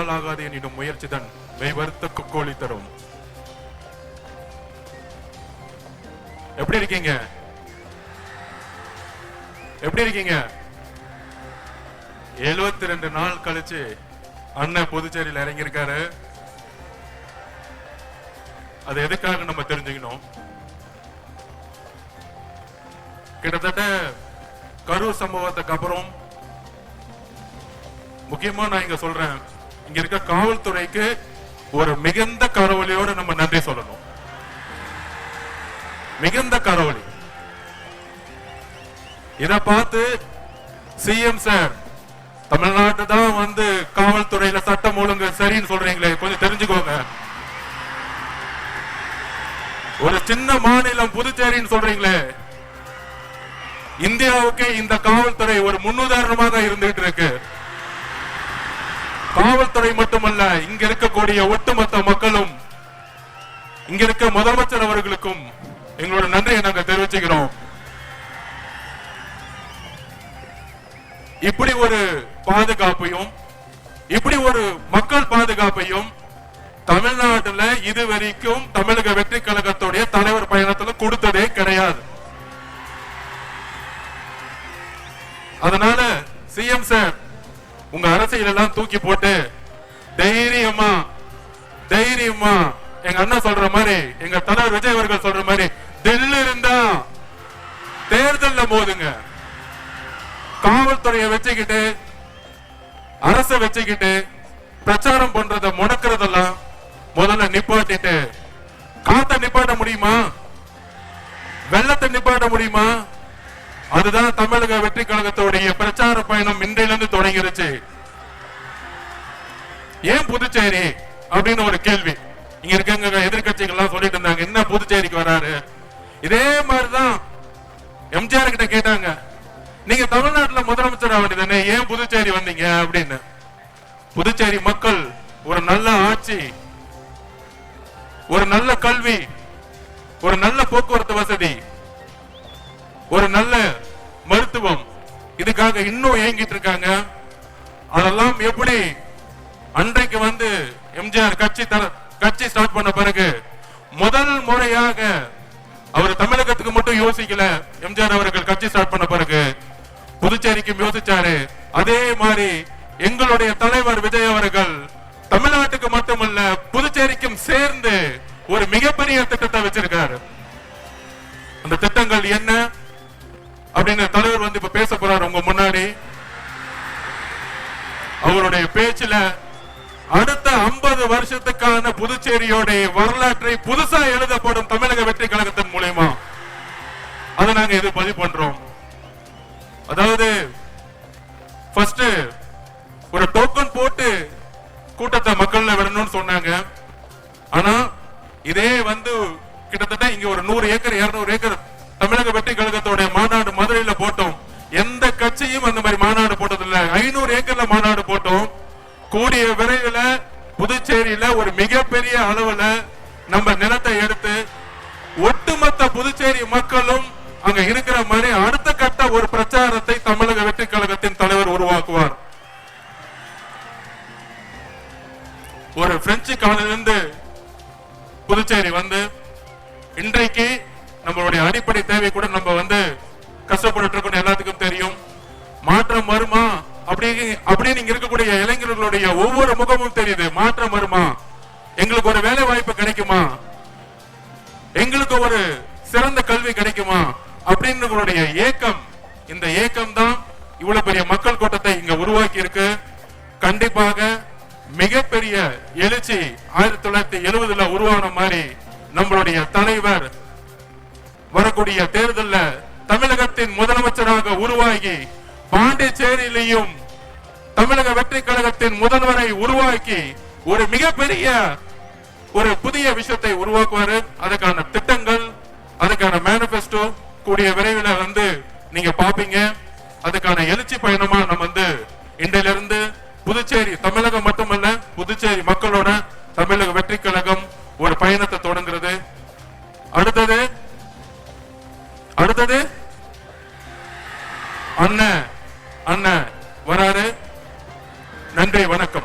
நாள் ஆகாது என்னிடம் முயற்சி தான் மெய்வருத்த கோழி தரும். எப்படி இருக்கீங்க? எப்படி இருக்கீங்க? 72 நாள் கழிச்சு அண்ணன் புதுச்சேரியில் இறங்கியிருக்காரு. அது எதுக்காக நம்ம தெரிஞ்சுக்கணும். கிட்டத்தட்ட கரூர் சம்பவத்துக்கு அப்புறம் முக்கியமா நான் இங்க சொல்றேன், இங்க இருக்க காவல்துறைக்கு ஒரு மிகுந்த கரவொலியோட நம்ம நன்றி சொல்லணும். மிகுந்த கரவொலி. இத பார்த்து சிஎம் சார் தமிழ்நாட்டு தான் வந்து காவல்துறையில சட்டம் ஒழுங்கு சரின்னு சொல்றீங்களே, கொஞ்சம் தெரிஞ்சுக்கோங்க. ஒரு சின்ன மாநிலம் புதுச்சேரின்னு சொல்றீங்களே, இந்தியாவுக்கு இந்த காவல்துறை ஒரு முன்னுதாரணமாக இருந்துட்டு இருக்கு. காவல்துறை மட்டுமல்ல, இங்க இருக்கக்கூடிய ஒட்டுமொத்த மக்களும், இங்க இருக்க முதலமைச்சர் அவர்களுக்கும் எங்களோட நன்றியை நாங்கள் தெரிவிச்சுக்கிறோம். இப்படி ஒரு பாதுகாப்பையும் இப்படி ஒரு மக்கள் பாதுகாப்பையும் தமிழ்நாட்டில் இதுவரைக்கும் தமிழக வெற்றி கழகத்துடைய தலைவர் பயணத்தில் கொடுத்ததே கிடையாது. அதனால சிஎம் சார் உங்க அரசியல் எல்லாம் தூக்கி போட்டு தைரியமா தைரியமா எங்க அண்ணன் சொல்ற மாதிரி, எங்க தலைவர் விஜய் அவர்கள் சொல்ற மாதிரி தில்லு இருந்தா தேர்தல்ல மோதுங்க. காவல்துறையை வச்சுக்கிட்டு அரசை வச்சுக்கிட்டு பிரச்சாரம் பண்றத முடக்கிறதெல்லாம் முதல்ல நிப்பாட்டிட்டு, காத்த நிப்பாட்ட முடியுமா? வெள்ளத்தை நிப்பாட்ட முடியுமா? அதுதான் தமிழக வெற்றி கழகத்துடைய பிரச்சார பயணம் இன்றையிலிருந்து தொடங்கிருச்சு. ஏன் புதுச்சேரி அப்படின்னு ஒரு கேள்வி இங்க இருக்க எதிர்கட்சிகள் எல்லாம் சொல்லிட்டு இருந்தாங்க, என்ன புதுச்சேரிக்கு வராரு? இதே மாதிரிதான் எம்ஜிஆர் கிட்ட கேட்டாங்க, நீங்க தமிழ்நாட்டில் முதலமைச்சர் ஆகிதானே, ஏன் புதுச்சேரி வந்தீங்க அப்படின்னு. புதுச்சேரி மக்கள் ஒரு நல்ல ஆட்சி, ஒரு நல்ல கல்வி, ஒரு நல்ல போக்குவரத்து வசதி, ஒரு நல்ல மருத்துவம், இதுக்காக இன்னும் ஏங்கிட்டு இருக்காங்க. அதெல்லாம் எப்படி அன்றைக்கு வந்து எம்ஜிஆர் கட்சி ஸ்டார்ட் பண்ண பிறகு முதல் முறையாக அவர் தமிழகத்துக்கு மட்டும் யோசிக்கல. எம்ஜிஆர் அவர்கள் கட்சி ஸ்டார்ட் பண்ண பிறகு புதுச்சேரிக்கும் யோசிச்சாரு. அதே மாதிரி எங்களுடைய தலைவர் விஜய் அவர்கள் தமிழ்நாட்டுக்கு மட்டுமல்ல புதுச்சேரிக்கும் சேர்ந்து ஒரு மிகப்பெரிய திட்டத்தை வச்சிருக்காரு. அந்த திட்டங்கள் என்ன அப்படின்னு தலைவர் வந்து இப்ப பேச போறாரு உங்க முன்னாடி. அவருடைய பேச்சுல அடுத்த 50 வருஷத்துக்கான புதுச்சேரியோட வரலாற்றை புதுசா எழுதப்படும் தமிழக வெற்றி கழகத்தின் மூலமா அதை நாங்க இது பதிவு பண்றோம். அதாவது ஃபர்ஸ்ட் ஒரு டோக்கன் போட்டு கூட்டத்தை மக்கள்ல விடணும்னு சொன்னாங்க. ஆனா இதே வந்து கிட்டத்தட்ட இங்க ஒரு 100 ஏக்கர் 200 ஏக்கர் தமிழக வெற்றி கழகத்தோட மாநாடு மதுரையில போட்டோம். எந்த கட்சியும் அந்த மாதிரி மாநாடு போட்டதில்ல. 500 ஏக்கர்ல மாநாடு போட்டோம். கூடிய விரைவில் புதுச்சேரியில ஒரு மிகப்பெரிய அளவுல நம்ம நிலத்தை எடுத்து ஒட்டுமொத்த புதுச்சேரி மக்களும் அங்க இருக்கிற மாதிரி அடுத்த கட்ட ஒரு பிரச்சாரத்தை தமிழக வெற்றி கழகத்தின் தலைவர் உருவாக்குவார். ஒரு பிரெஞ்சு காலிலிருந்து புதுச்சேரி வந்து இன்றைக்கு நம்மளுடைய அடிப்படை தேவை கூட நம்ம வந்து கஷ்டப்பட்டு இருக்கோம். எல்லாத்துக்கும் தெரியும். மாற்றம் வருமா அப்படின்னு இங்க இருக்கக்கூடிய இளைஞர்களுடைய ஒவ்வொரு முகமும் தெரியுது. மாற்றம் வருமா? எங்களுக்கு ஒரு வேலை வாய்ப்பு கிடைக்குமா? எங்களுக்கு ஒரு சிறந்த கல்வி கிடைக்குமா அப்படின்னு ஏக்கம். இந்த ஏக்கம் தான் இவ்வளவு பெரிய மக்கள் கூட்டத்தை இங்க உருவாக்கி இருக்கு. கண்டிப்பாக மிகப்பெரிய எழுச்சி 1970 உருவான மாதிரி நம்மளுடைய தலைவர் வரக்கூடிய தேர்தலில் தமிழகத்தின் முதலமைச்சராக உருவாகி பாண்டிச்சேரியிலையும் தமிழக வெற்றி கழகத்தின் முதல்வரை உருவாக்கி ஒரு மிகப்பெரிய ஒரு புதிய விஷயத்தை உருவாக்குவாரு. அதுக்கான திட்டங்கள், அதுக்கான மேனிபெஸ்டோ கூடிய விரைவில் வந்து நீங்க பாப்பீங்க. அதுக்கான எழுச்சி பயணமா நம்ம வந்து இன்றையிலிருந்து புதுச்சேரி, தமிழகம் மட்டுமல்ல புதுச்சேரி மக்களோட தமிழக வெற்றி கழகம் ஒரு பயணத்தை தொடங்குறது. அடுத்தது அண்ணன் வராரு. நன்றி, வணக்கம்.